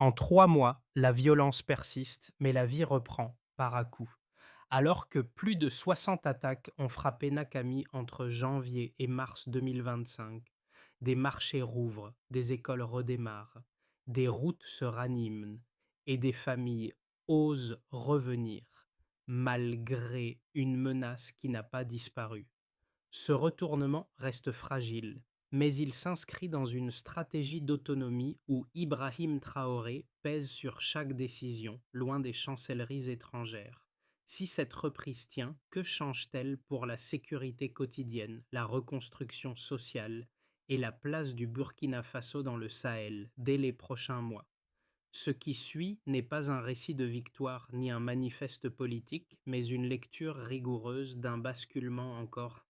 En 3 mois, la violence persiste, mais la vie reprend, par à-coups. Alors que plus de 60 attaques ont frappé Nakami entre janvier et mars 2025, des marchés rouvrent, des écoles redémarrent, des routes se raniment et des familles osent revenir, malgré une menace qui n'a pas disparu. Ce retournement reste fragile, mais il s'inscrit dans une stratégie d'autonomie où Ibrahim Traoré pèse sur chaque décision, loin des chancelleries étrangères. Si cette reprise tient, que change-t-elle pour la sécurité quotidienne, la reconstruction sociale et la place du Burkina Faso dans le Sahel dès les prochains mois? Ce qui suit n'est pas un récit de victoire ni un manifeste politique, mais une lecture rigoureuse d'un basculement encore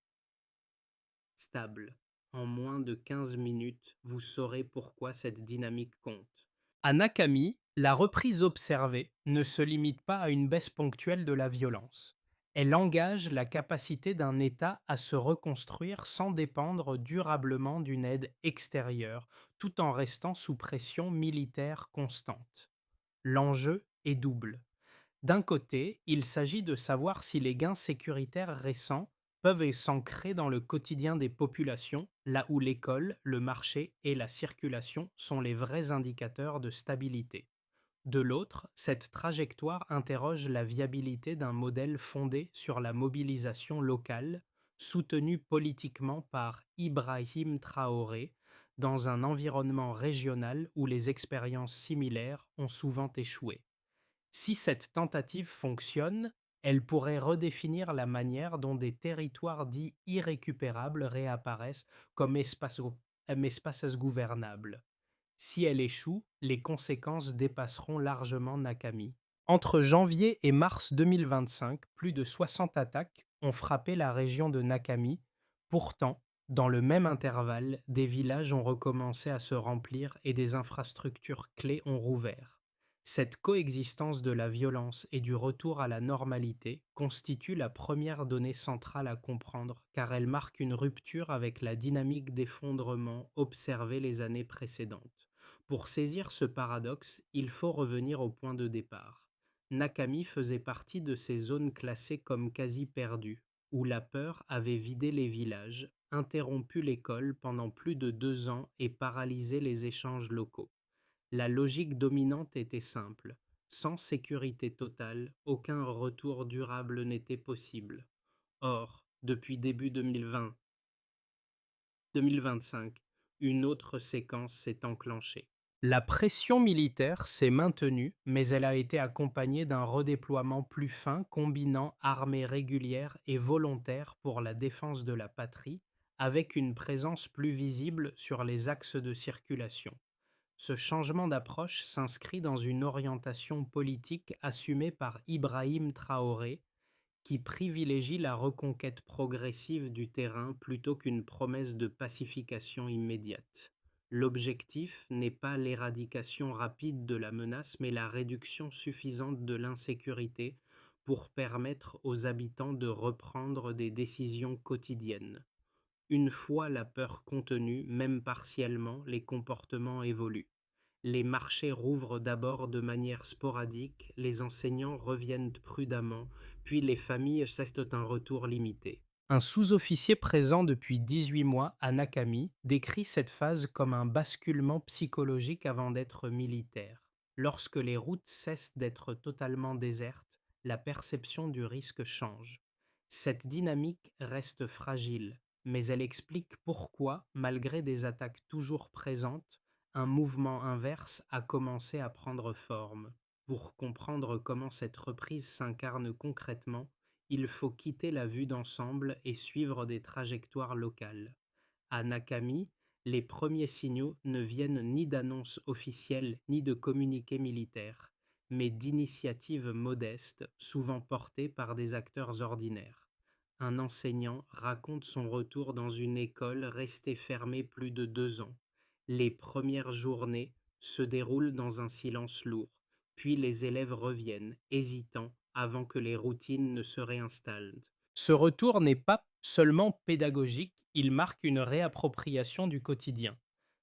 stable. En moins de 15 minutes, vous saurez pourquoi cette dynamique compte. À Nakami, la reprise observée ne se limite pas à une baisse ponctuelle de la violence. Elle engage la capacité d'un État à se reconstruire sans dépendre durablement d'une aide extérieure, tout en restant sous pression militaire constante. L'enjeu est double. D'un côté, il s'agit de savoir si les gains sécuritaires récents peuvent s'ancrer dans le quotidien des populations, là où l'école, le marché et la circulation sont les vrais indicateurs de stabilité. De l'autre, cette trajectoire interroge la viabilité d'un modèle fondé sur la mobilisation locale, soutenu politiquement par Ibrahim Traoré, dans un environnement régional où les expériences similaires ont souvent échoué. Si cette tentative fonctionne, elle pourrait redéfinir la manière dont des territoires dits irrécupérables réapparaissent comme espaces gouvernables. Si elle échoue, les conséquences dépasseront largement Nakami. Entre janvier et mars 2025, plus de 60 attaques ont frappé la région de Nakami. Pourtant, dans le même intervalle, des villages ont recommencé à se remplir et des infrastructures clés ont rouvert. Cette coexistence de la violence et du retour à la normalité constitue la première donnée centrale à comprendre car elle marque une rupture avec la dynamique d'effondrement observée les années précédentes. Pour saisir ce paradoxe, il faut revenir au point de départ. Nakami faisait partie de ces zones classées comme quasi perdues, où la peur avait vidé les villages, interrompu l'école pendant plus de 2 ans et paralysé les échanges locaux. La logique dominante était simple. Sans sécurité totale, aucun retour durable n'était possible. Or, depuis début 2025, une autre séquence s'est enclenchée. La pression militaire s'est maintenue, mais elle a été accompagnée d'un redéploiement plus fin combinant armée régulière et volontaire pour la défense de la patrie, avec une présence plus visible sur les axes de circulation. Ce changement d'approche s'inscrit dans une orientation politique assumée par Ibrahim Traoré, qui privilégie la reconquête progressive du terrain plutôt qu'une promesse de pacification immédiate. L'objectif n'est pas l'éradication rapide de la menace, mais la réduction suffisante de l'insécurité pour permettre aux habitants de reprendre des décisions quotidiennes. Une fois la peur contenue, même partiellement, les comportements évoluent. Les marchés rouvrent d'abord de manière sporadique, les enseignants reviennent prudemment, puis les familles cessent un retour limité. Un sous-officier présent depuis 18 mois à Nakami décrit cette phase comme un basculement psychologique avant d'être militaire. Lorsque les routes cessent d'être totalement désertes, la perception du risque change. Cette dynamique reste fragile, mais elle explique pourquoi, malgré des attaques toujours présentes, un mouvement inverse a commencé à prendre forme. Pour comprendre comment cette reprise s'incarne concrètement, il faut quitter la vue d'ensemble et suivre des trajectoires locales. À Nakami, les premiers signaux ne viennent ni d'annonces officielles ni de communiqués militaires, mais d'initiatives modestes, souvent portées par des acteurs ordinaires. Un enseignant raconte son retour dans une école restée fermée plus de 2 ans. Les premières journées se déroulent dans un silence lourd, puis les élèves reviennent, hésitants, avant que les routines ne se réinstallent. Ce retour n'est pas seulement pédagogique, il marque une réappropriation du quotidien.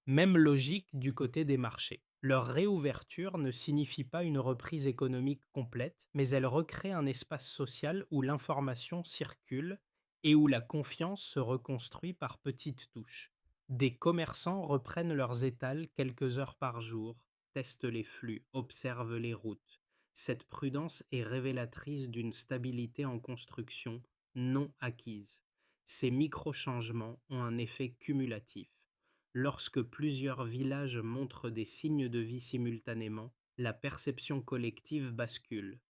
Même logique du côté des marchés. Leur réouverture ne signifie pas une reprise économique complète, mais elle recrée un espace social où l'information circule et où la confiance se reconstruit par petites touches. Des commerçants reprennent leurs étals quelques heures par jour, testent les flux, observent les routes. Cette prudence est révélatrice d'une stabilité en construction non acquise. Ces micro-changements ont un effet cumulatif. Lorsque plusieurs villages montrent des signes de vie simultanément, la perception collective bascule.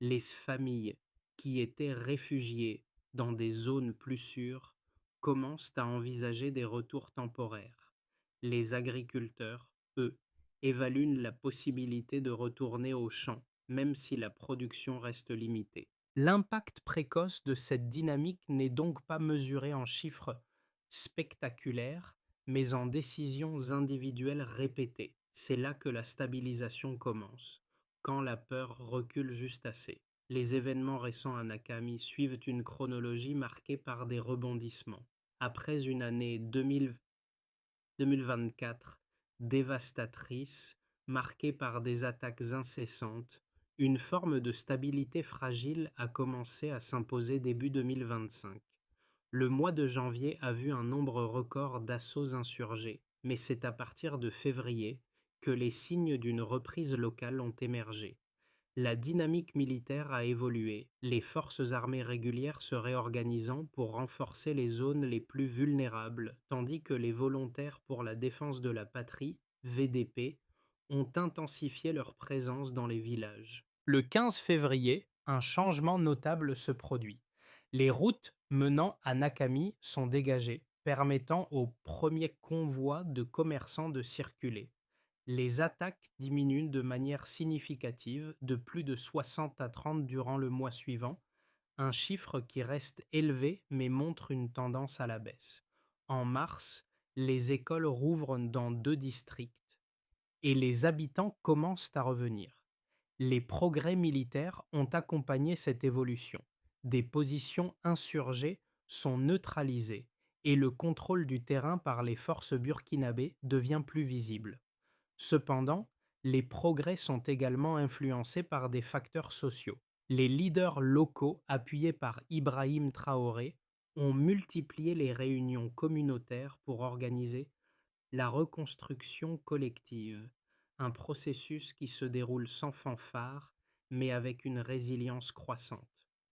Les familles qui étaient réfugiées dans des zones plus sûres commencent à envisager des retours temporaires. Les agriculteurs, eux, évaluent la possibilité de retourner aux champs, même si la production reste limitée. L'impact précoce de cette dynamique n'est donc pas mesuré en chiffres spectaculaires, mais en décisions individuelles répétées. C'est là que la stabilisation commence, quand la peur recule juste assez. Les événements récents à Nakami suivent une chronologie marquée par des rebondissements. Après une année 2024 dévastatrice, marquée par des attaques incessantes, une forme de stabilité fragile a commencé à s'imposer début 2025. Le mois de janvier a vu un nombre record d'assauts insurgés, mais c'est à partir de février que les signes d'une reprise locale ont émergé. La dynamique militaire a évolué, les forces armées régulières se réorganisant pour renforcer les zones les plus vulnérables, tandis que les volontaires pour la défense de la patrie, VDP, ont intensifié leur présence dans les villages. Le 15 février, un changement notable se produit. Les routes menant à Nakami sont dégagées, permettant aux premiers convois de commerçants de circuler. Les attaques diminuent de manière significative, de plus de 60 à 30 durant le mois suivant, un chiffre qui reste élevé mais montre une tendance à la baisse. En mars, les écoles rouvrent dans 2 districts et les habitants commencent à revenir. Les progrès militaires ont accompagné cette évolution. Des positions insurgées sont neutralisées et le contrôle du terrain par les forces burkinabées devient plus visible. Cependant, les progrès sont également influencés par des facteurs sociaux. Les leaders locaux, appuyés par Ibrahim Traoré, ont multiplié les réunions communautaires pour organiser la reconstruction collective, un processus qui se déroule sans fanfare, mais avec une résilience croissante.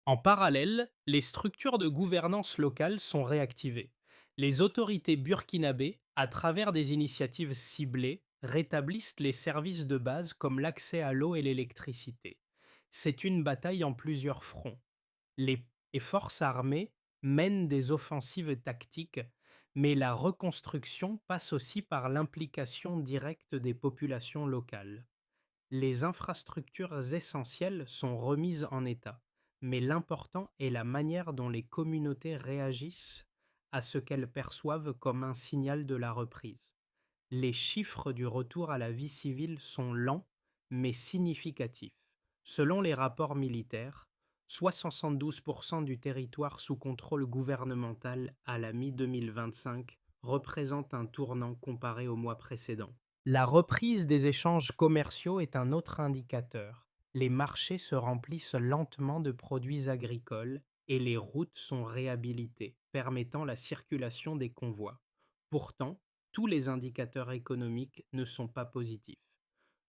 En parallèle, les structures de gouvernance locale sont réactivées. Les autorités burkinabées, à travers des initiatives ciblées, rétablissent les services de base comme l'accès à l'eau et l'électricité. C'est une bataille en plusieurs fronts. Les forces armées mènent des offensives tactiques, mais la reconstruction passe aussi par l'implication directe des populations locales. Les infrastructures essentielles sont remises en état, mais l'important est la manière dont les communautés réagissent à ce qu'elles perçoivent comme un signal de la reprise. Les chiffres du retour à la vie civile sont lents mais significatifs. Selon les rapports militaires, 72% du territoire sous contrôle gouvernemental à la mi-2025 représente un tournant comparé au mois précédent. La reprise des échanges commerciaux est un autre indicateur. Les marchés se remplissent lentement de produits agricoles et les routes sont réhabilitées, permettant la circulation des convois. Pourtant, tous les indicateurs économiques ne sont pas positifs.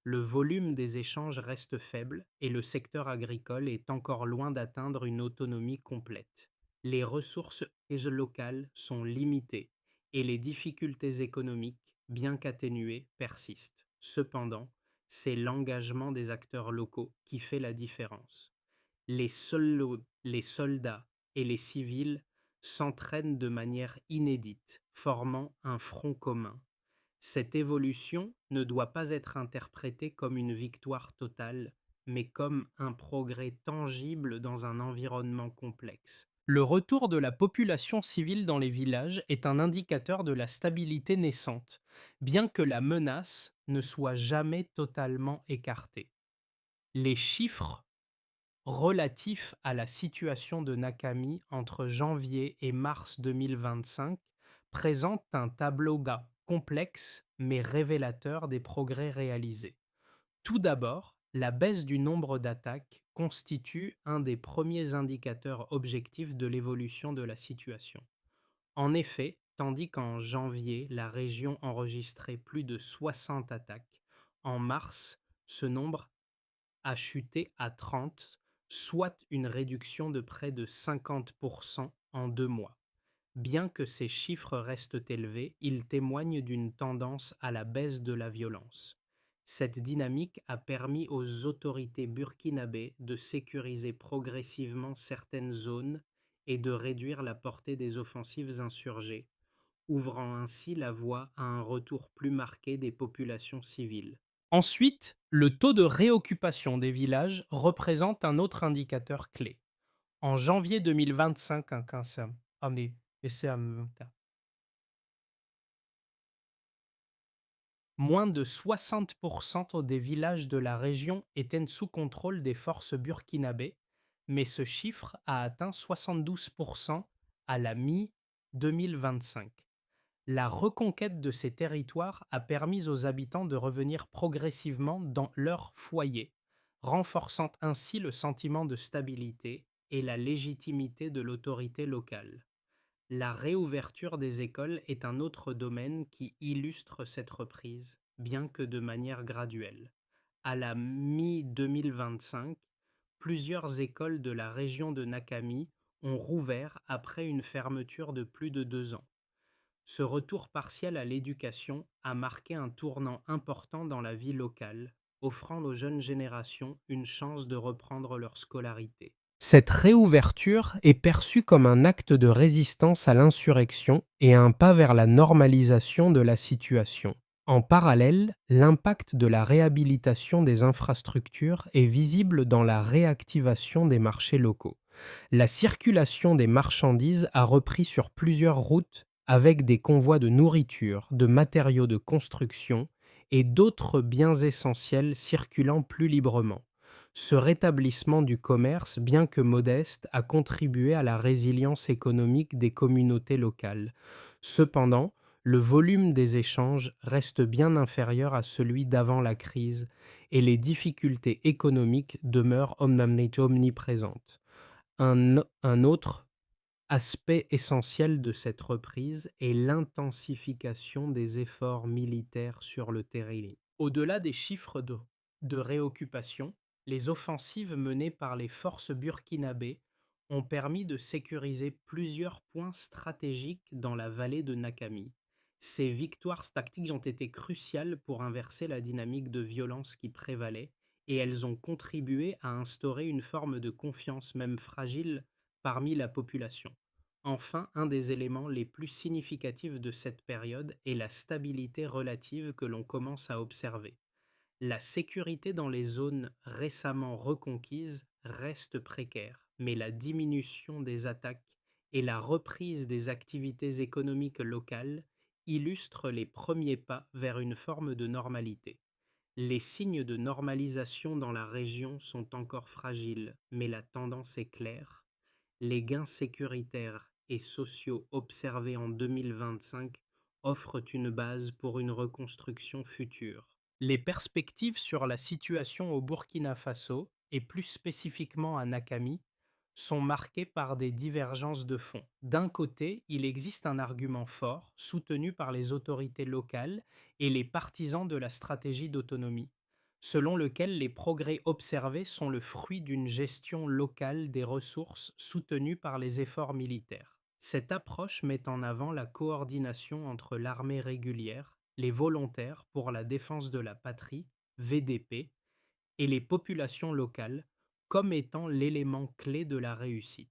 Le volume des échanges reste faible et le secteur agricole est encore loin d'atteindre une autonomie complète. Les ressources locales sont limitées et les difficultés économiques, bien qu'atténuées, persistent. Cependant, c'est l'engagement des acteurs locaux qui fait la différence. Les soldats et les civils s'entraînent de manière inédite, formant un front commun. Cette évolution ne doit pas être interprétée comme une victoire totale, mais comme un progrès tangible dans un environnement complexe. Le retour de la population civile dans les villages est un indicateur de la stabilité naissante, bien que la menace ne soit jamais totalement écartée. Les chiffres relatifs à la situation de Nakami entre janvier et mars 2025 présentent un tableau complexe mais révélateur des progrès réalisés. Tout d'abord, la baisse du nombre d'attaques constitue un des premiers indicateurs objectifs de l'évolution de la situation. En effet, tandis qu'en janvier, la région enregistrait plus de 60 attaques, en mars, ce nombre a chuté à 30, soit une réduction de près de 50% en 2 mois. Bien que ces chiffres restent élevés, ils témoignent d'une tendance à la baisse de la violence. Cette dynamique a permis aux autorités burkinabées de sécuriser progressivement certaines zones et de réduire la portée des offensives insurgées, ouvrant ainsi la voie à un retour plus marqué des populations civiles. Ensuite, le taux de réoccupation des villages représente un autre indicateur clé. En janvier 2025, un cancer. Ah mais c'est à me- moins de 60% des villages de la région étaient sous contrôle des forces burkinabées, mais ce chiffre a atteint 72% à la mi-2025. La reconquête de ces territoires a permis aux habitants de revenir progressivement dans leur foyer, renforçant ainsi le sentiment de stabilité et la légitimité de l'autorité locale. La réouverture des écoles est un autre domaine qui illustre cette reprise, bien que de manière graduelle. À la mi-2025, plusieurs écoles de la région de Nakami ont rouvert après une fermeture de plus de 2 ans. Ce retour partiel à l'éducation a marqué un tournant important dans la vie locale, offrant aux jeunes générations une chance de reprendre leur scolarité. Cette réouverture est perçue comme un acte de résistance à l'insurrection et un pas vers la normalisation de la situation. En parallèle, l'impact de la réhabilitation des infrastructures est visible dans la réactivation des marchés locaux. La circulation des marchandises a repris sur plusieurs routes avec des convois de nourriture, de matériaux de construction et d'autres biens essentiels circulant plus librement. Ce rétablissement du commerce, bien que modeste, a contribué à la résilience économique des communautés locales. Cependant, le volume des échanges reste bien inférieur à celui d'avant la crise et les difficultés économiques demeurent omniprésentes. Un autre aspect essentiel de cette reprise est l'intensification des efforts militaires sur le terrain. Au-delà des chiffres de réoccupation, les offensives menées par les forces burkinabées ont permis de sécuriser plusieurs points stratégiques dans la vallée de Nakami. Ces victoires tactiques ont été cruciales pour inverser la dynamique de violence qui prévalait et elles ont contribué à instaurer une forme de confiance, même fragile, parmi la population. Enfin, un des éléments les plus significatifs de cette période est la stabilité relative que l'on commence à observer. La sécurité dans les zones récemment reconquises reste précaire, mais la diminution des attaques et la reprise des activités économiques locales illustrent les premiers pas vers une forme de normalité. Les signes de normalisation dans la région sont encore fragiles, mais la tendance est claire. Les gains sécuritaires et sociaux observés en 2025 offrent une base pour une reconstruction future. Les perspectives sur la situation au Burkina Faso, et plus spécifiquement à Nakami, sont marquées par des divergences de fond. D'un côté, il existe un argument fort, soutenu par les autorités locales et les partisans de la stratégie d'autonomie, selon lequel les progrès observés sont le fruit d'une gestion locale des ressources soutenue par les efforts militaires. Cette approche met en avant la coordination entre l'armée régulière, les volontaires pour la défense de la patrie, VDP, et les populations locales comme étant l'élément clé de la réussite.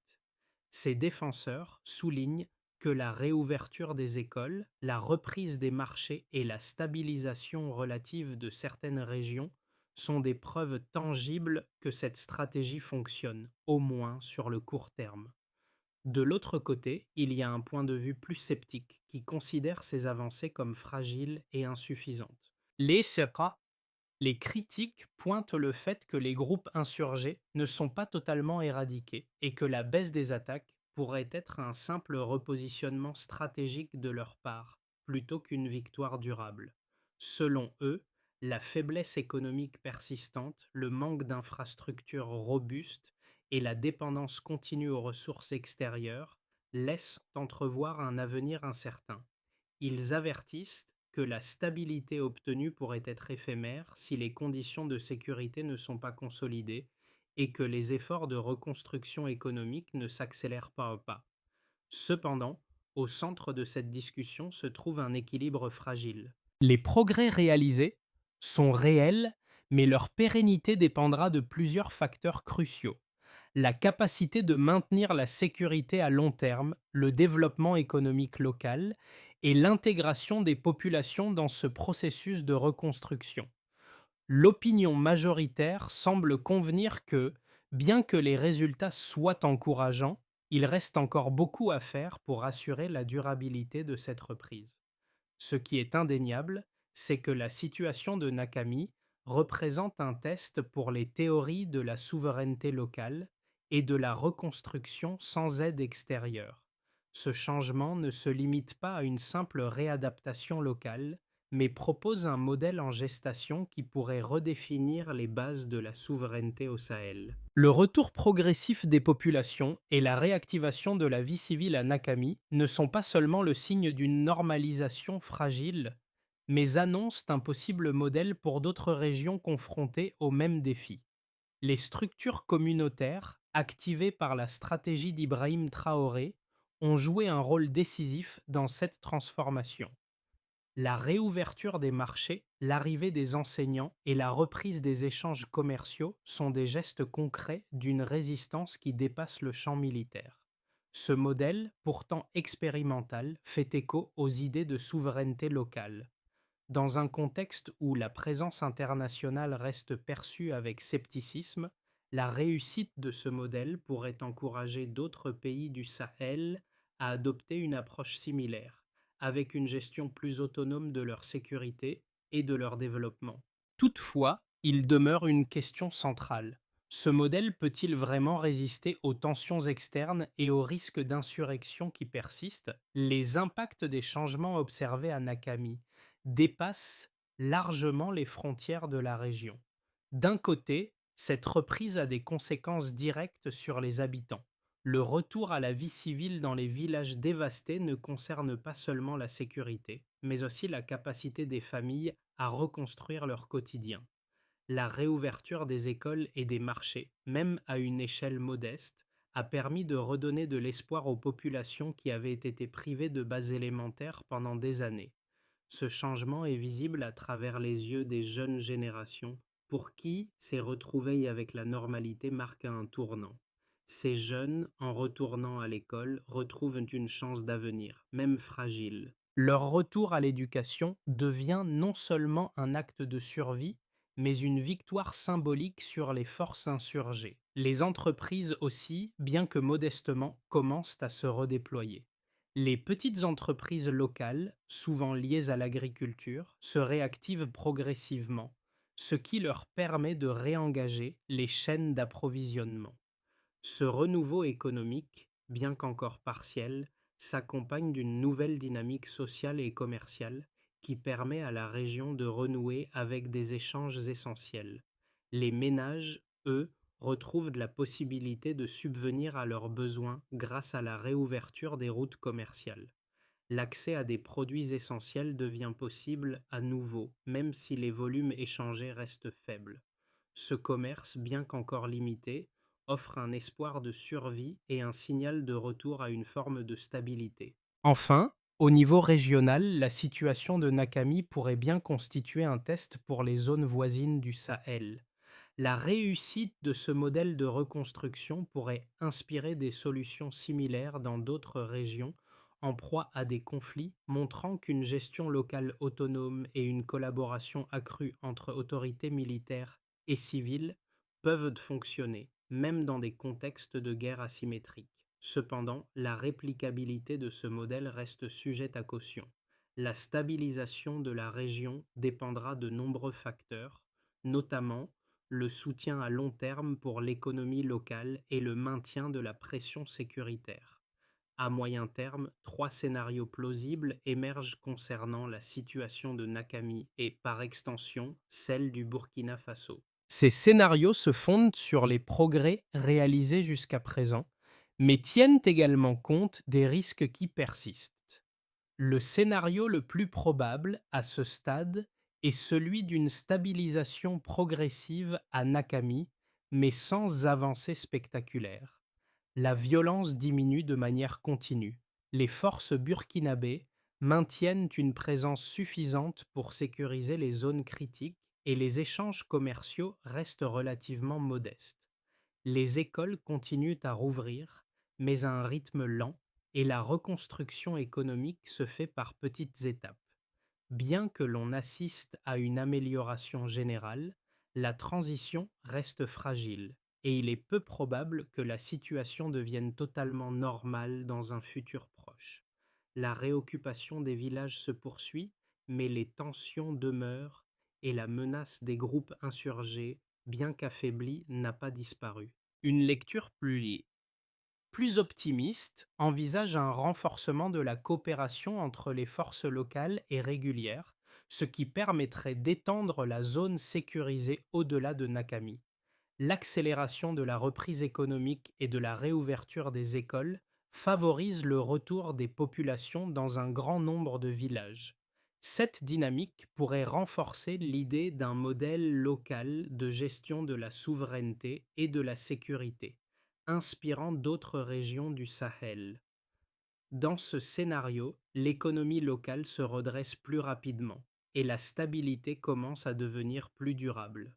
Ces défenseurs soulignent que la réouverture des écoles, la reprise des marchés et la stabilisation relative de certaines régions sont des preuves tangibles que cette stratégie fonctionne, au moins sur le court terme. De l'autre côté, il y a un point de vue plus sceptique qui considère ces avancées comme fragiles et insuffisantes. Les critiques pointent le fait que les groupes insurgés ne sont pas totalement éradiqués et que la baisse des attaques pourrait être un simple repositionnement stratégique de leur part, plutôt qu'une victoire durable. Selon eux, la faiblesse économique persistante, le manque d'infrastructures robustes et la dépendance continue aux ressources extérieures laissent entrevoir un avenir incertain. Ils avertissent que la stabilité obtenue pourrait être éphémère si les conditions de sécurité ne sont pas consolidées et que les efforts de reconstruction économique ne s'accélèrent pas. Cependant, au centre de cette discussion se trouve un équilibre fragile. Les progrès réalisés sont réels, mais leur pérennité dépendra de plusieurs facteurs cruciaux: la capacité de maintenir la sécurité à long terme, le développement économique local et l'intégration des populations dans ce processus de reconstruction. L'opinion majoritaire semble convenir que, bien que les résultats soient encourageants, il reste encore beaucoup à faire pour assurer la durabilité de cette reprise. Ce qui est indéniable, c'est que la situation de Nakami représente un test pour les théories de la souveraineté locale et de la reconstruction sans aide extérieure. Ce changement ne se limite pas à une simple réadaptation locale, mais propose un modèle en gestation qui pourrait redéfinir les bases de la souveraineté au Sahel. Le retour progressif des populations et la réactivation de la vie civile à Nakami ne sont pas seulement le signe d'une normalisation fragile, mais annoncent un possible modèle pour d'autres régions confrontées aux mêmes défis. Les structures communautaires, activées par la stratégie d'Ibrahim Traoré, ont joué un rôle décisif dans cette transformation. La réouverture des marchés, l'arrivée des enseignants et la reprise des échanges commerciaux sont des gestes concrets d'une résistance qui dépasse le champ militaire. Ce modèle, pourtant expérimental, fait écho aux idées de souveraineté locale. Dans un contexte où la présence internationale reste perçue avec scepticisme, la réussite de ce modèle pourrait encourager d'autres pays du Sahel à adopter une approche similaire, avec une gestion plus autonome de leur sécurité et de leur développement. Toutefois, il demeure une question centrale. Ce modèle peut-il vraiment résister aux tensions externes et aux risques d'insurrection qui persistent? Les impacts des changements observés à Nakami dépasse largement les frontières de la région. D'un côté, cette reprise a des conséquences directes sur les habitants. Le retour à la vie civile dans les villages dévastés ne concerne pas seulement la sécurité, mais aussi la capacité des familles à reconstruire leur quotidien. La réouverture des écoles et des marchés, même à une échelle modeste, a permis de redonner de l'espoir aux populations qui avaient été privées de bases élémentaires pendant des années. Ce changement est visible à travers les yeux des jeunes générations, pour qui ces retrouvailles avec la normalité marquent un tournant. Ces jeunes, en retournant à l'école, retrouvent une chance d'avenir, même fragile. Leur retour à l'éducation devient non seulement un acte de survie, mais une victoire symbolique sur les forces insurgées. Les entreprises aussi, bien que modestement, commencent à se redéployer. Les petites entreprises locales, souvent liées à l'agriculture, se réactivent progressivement, ce qui leur permet de réengager les chaînes d'approvisionnement. Ce renouveau économique, bien qu'encore partiel, s'accompagne d'une nouvelle dynamique sociale et commerciale qui permet à la région de renouer avec des échanges essentiels. Les ménages, eux, retrouvent de la possibilité de subvenir à leurs besoins grâce à la réouverture des routes commerciales. L'accès à des produits essentiels devient possible à nouveau, même si les volumes échangés restent faibles. Ce commerce, bien qu'encore limité, offre un espoir de survie et un signal de retour à une forme de stabilité. Enfin, au niveau régional, la situation de Nakami pourrait bien constituer un test pour les zones voisines du Sahel. La réussite de ce modèle de reconstruction pourrait inspirer des solutions similaires dans d'autres régions en proie à des conflits, montrant qu'une gestion locale autonome et une collaboration accrue entre autorités militaires et civiles peuvent fonctionner, même dans des contextes de guerre asymétriques. Cependant, la réplicabilité de ce modèle reste sujette à caution. La stabilisation de la région dépendra de nombreux facteurs, notamment le soutien à long terme pour l'économie locale et le maintien de la pression sécuritaire. À moyen terme, trois scénarios plausibles émergent concernant la situation de Nakami et, par extension, celle du Burkina Faso. Ces scénarios se fondent sur les progrès réalisés jusqu'à présent, mais tiennent également compte des risques qui persistent. Le scénario le plus probable à ce stade est celui d'une stabilisation progressive à Nakami, mais sans avancée spectaculaire. La violence diminue de manière continue. Les forces burkinabées maintiennent une présence suffisante pour sécuriser les zones critiques et les échanges commerciaux restent relativement modestes. Les écoles continuent à rouvrir, mais à un rythme lent, et la reconstruction économique se fait par petites étapes. Bien que l'on assiste à une amélioration générale, la transition reste fragile et il est peu probable que la situation devienne totalement normale dans un futur proche. La réoccupation des villages se poursuit, mais les tensions demeurent et la menace des groupes insurgés, bien qu'affaiblie, n'a pas disparu. Une lecture plus optimiste envisage un renforcement de la coopération entre les forces locales et régulières, ce qui permettrait d'étendre la zone sécurisée au-delà de Nakami. L'accélération de la reprise économique et de la réouverture des écoles favorise le retour des populations dans un grand nombre de villages. Cette dynamique pourrait renforcer l'idée d'un modèle local de gestion de la souveraineté et de la sécurité, inspirant d'autres régions du Sahel. Dans ce scénario, l'économie locale se redresse plus rapidement et la stabilité commence à devenir plus durable.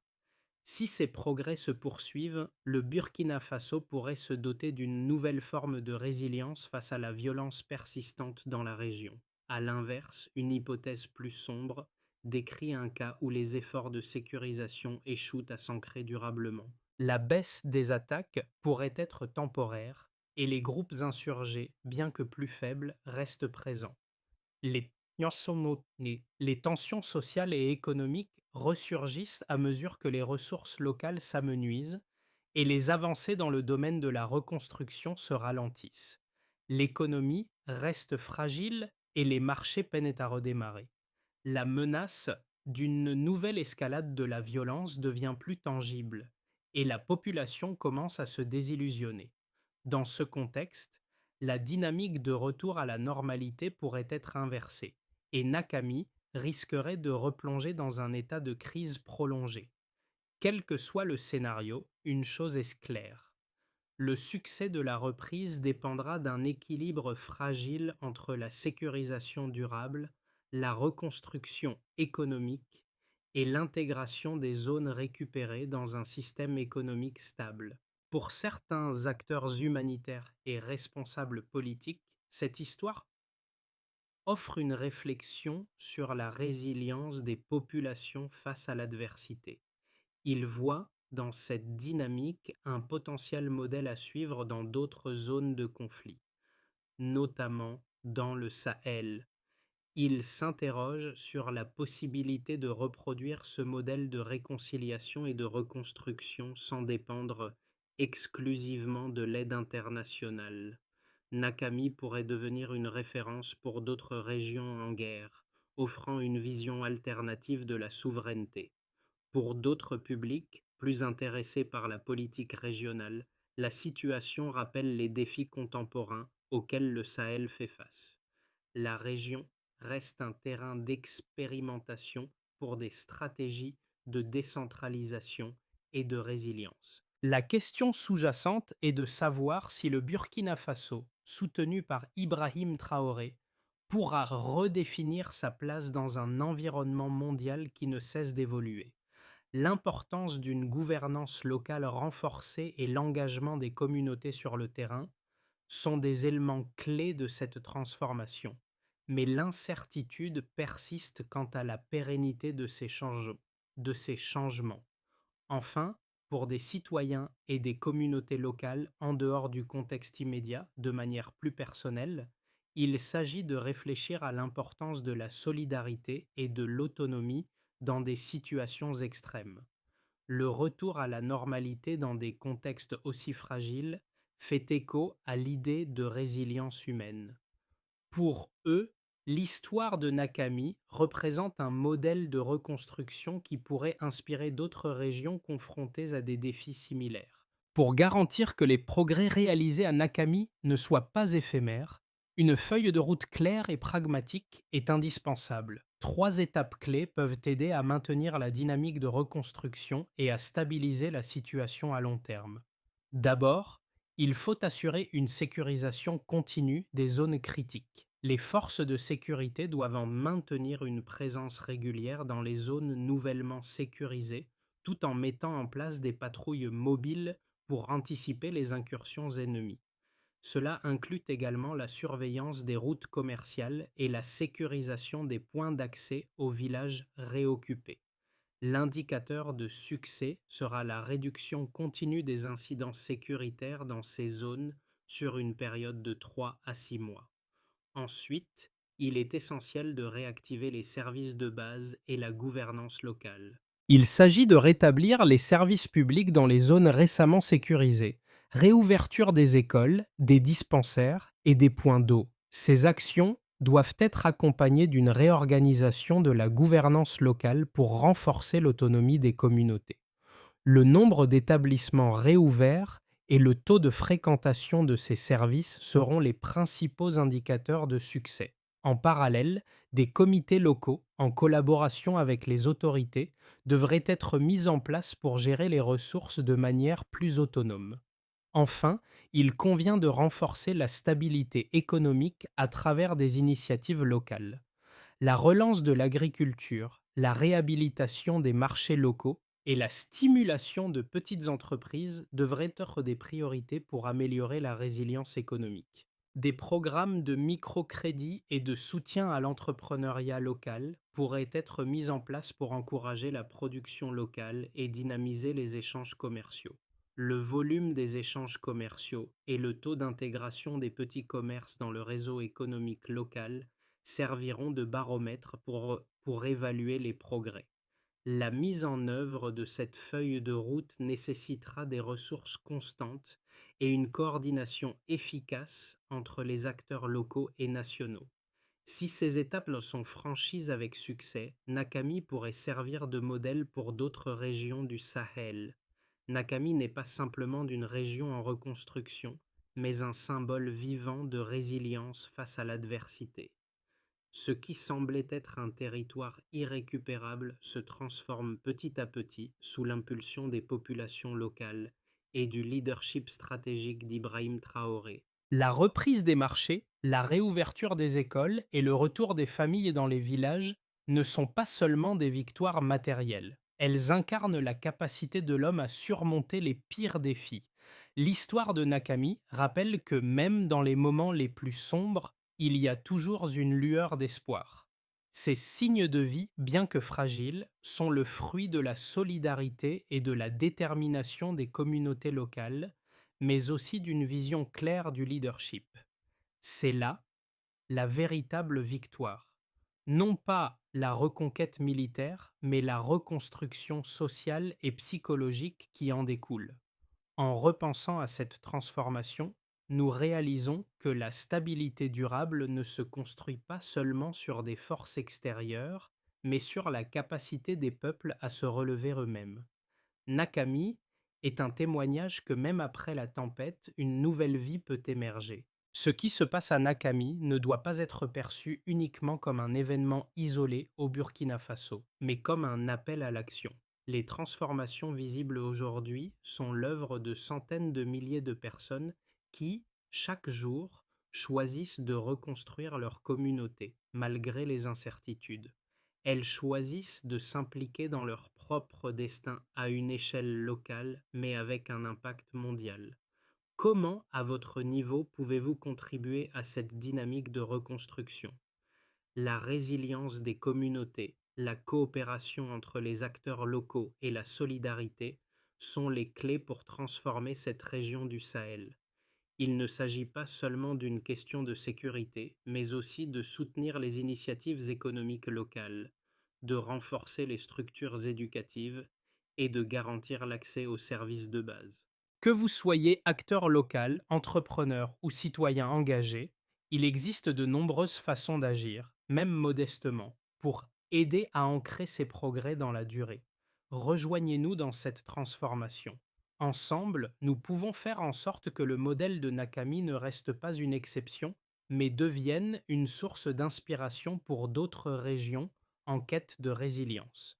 Si ces progrès se poursuivent, le Burkina Faso pourrait se doter d'une nouvelle forme de résilience face à la violence persistante dans la région. À l'inverse, une hypothèse plus sombre décrit un cas où les efforts de sécurisation échouent à s'ancrer durablement. La baisse des attaques pourrait être temporaire et les groupes insurgés, bien que plus faibles, restent présents. Les les tensions sociales et économiques ressurgissent à mesure que les ressources locales s'amenuisent et les avancées dans le domaine de la reconstruction se ralentissent. L'économie reste fragile et les marchés peinent à redémarrer. La menace d'une nouvelle escalade de la violence devient plus tangible et la population commence à se désillusionner. Dans ce contexte, la dynamique de retour à la normalité pourrait être inversée et Nakami risquerait de replonger dans un état de crise prolongée. Quel que soit le scénario, une chose est claire. Le succès de la reprise dépendra d'un équilibre fragile entre la sécurisation durable, la reconstruction économique et l'intégration des zones récupérées dans un système économique stable. Pour certains acteurs humanitaires et responsables politiques, cette histoire offre une réflexion sur la résilience des populations face à l'adversité. Ils voient dans cette dynamique un potentiel modèle à suivre dans d'autres zones de conflit, notamment dans le Sahel. Ils s'interrogent sur la possibilité de reproduire ce modèle de réconciliation et de reconstruction sans dépendre exclusivement de l'aide internationale. Nakami pourrait devenir une référence pour d'autres régions en guerre, offrant une vision alternative de la souveraineté. Pour d'autres publics, plus intéressés par la politique régionale, la situation rappelle les défis contemporains auxquels le Sahel fait face. La région reste un terrain d'expérimentation pour des stratégies de décentralisation et de résilience. La question sous-jacente est de savoir si le Burkina Faso, soutenu par Ibrahim Traoré, pourra redéfinir sa place dans un environnement mondial qui ne cesse d'évoluer. L'importance d'une gouvernance locale renforcée et l'engagement des communautés sur le terrain sont des éléments clés de cette transformation, mais l'incertitude persiste quant à la pérennité de ces changements. Enfin, pour des citoyens et des communautés locales en dehors du contexte immédiat, de manière plus personnelle, il s'agit de réfléchir à l'importance de la solidarité et de l'autonomie dans des situations extrêmes. Le retour à la normalité dans des contextes aussi fragiles fait écho à l'idée de résilience humaine. Pour eux, l'histoire de Nakami représente un modèle de reconstruction qui pourrait inspirer d'autres régions confrontées à des défis similaires. Pour garantir que les progrès réalisés à Nakami ne soient pas éphémères, une feuille de route claire et pragmatique est indispensable. Trois étapes clés peuvent aider à maintenir la dynamique de reconstruction et à stabiliser la situation à long terme. D'abord, il faut assurer une sécurisation continue des zones critiques. Les forces de sécurité doivent en maintenir une présence régulière dans les zones nouvellement sécurisées, tout en mettant en place des patrouilles mobiles pour anticiper les incursions ennemies. Cela inclut également la surveillance des routes commerciales et la sécurisation des points d'accès aux villages réoccupés. L'indicateur de succès sera la réduction continue des incidents sécuritaires dans ces zones sur une période de 3 à 6 mois. Ensuite, il est essentiel de réactiver les services de base et la gouvernance locale. Il s'agit de rétablir les services publics dans les zones récemment sécurisées, réouverture des écoles, des dispensaires et des points d'eau. Ces actions doivent être accompagnées d'une réorganisation de la gouvernance locale pour renforcer l'autonomie des communautés. Le nombre d'établissements réouverts et le taux de fréquentation de ces services seront les principaux indicateurs de succès. En parallèle, des comités locaux, en collaboration avec les autorités, devraient être mis en place pour gérer les ressources de manière plus autonome. Enfin, il convient de renforcer la stabilité économique à travers des initiatives locales. La relance de l'agriculture, la réhabilitation des marchés locaux et la stimulation de petites entreprises devraient être des priorités pour améliorer la résilience économique. Des programmes de microcrédit et de soutien à l'entrepreneuriat local pourraient être mis en place pour encourager la production locale et dynamiser les échanges commerciaux. Le volume des échanges commerciaux et le taux d'intégration des petits commerces dans le réseau économique local serviront de baromètre pour évaluer les progrès. La mise en œuvre de cette feuille de route nécessitera des ressources constantes et une coordination efficace entre les acteurs locaux et nationaux. Si ces étapes sont franchies avec succès, Nakami pourrait servir de modèle pour d'autres régions du Sahel. Nakami n'est pas simplement d'une région en reconstruction, mais un symbole vivant de résilience face à l'adversité. Ce qui semblait être un territoire irrécupérable se transforme petit à petit sous l'impulsion des populations locales et du leadership stratégique d'Ibrahim Traoré. La reprise des marchés, la réouverture des écoles et le retour des familles dans les villages ne sont pas seulement des victoires matérielles. Elles incarnent la capacité de l'homme à surmonter les pires défis. L'histoire de Nakami rappelle que même dans les moments les plus sombres, il y a toujours une lueur d'espoir. Ces signes de vie, bien que fragiles, sont le fruit de la solidarité et de la détermination des communautés locales, mais aussi d'une vision claire du leadership. C'est là la véritable victoire. Non pas la reconquête militaire, mais la reconstruction sociale et psychologique qui en découle. En repensant à cette transformation, nous réalisons que la stabilité durable ne se construit pas seulement sur des forces extérieures, mais sur la capacité des peuples à se relever eux-mêmes. Nakami est un témoignage que même après la tempête, une nouvelle vie peut émerger. Ce qui se passe à Nakami ne doit pas être perçu uniquement comme un événement isolé au Burkina Faso, mais comme un appel à l'action. Les transformations visibles aujourd'hui sont l'œuvre de centaines de milliers de personnes qui, chaque jour, choisissent de reconstruire leur communauté, malgré les incertitudes. Elles choisissent de s'impliquer dans leur propre destin à une échelle locale, mais avec un impact mondial. Comment, à votre niveau, pouvez-vous contribuer à cette dynamique de reconstruction? La résilience des communautés, la coopération entre les acteurs locaux et la solidarité sont les clés pour transformer cette région du Sahel. Il ne s'agit pas seulement d'une question de sécurité, mais aussi de soutenir les initiatives économiques locales, de renforcer les structures éducatives et de garantir l'accès aux services de base. Que vous soyez acteur local, entrepreneur ou citoyen engagé, il existe de nombreuses façons d'agir, même modestement, pour aider à ancrer ces progrès dans la durée. Rejoignez-nous dans cette transformation. Ensemble, nous pouvons faire en sorte que le modèle de Nakami ne reste pas une exception, mais devienne une source d'inspiration pour d'autres régions en quête de résilience.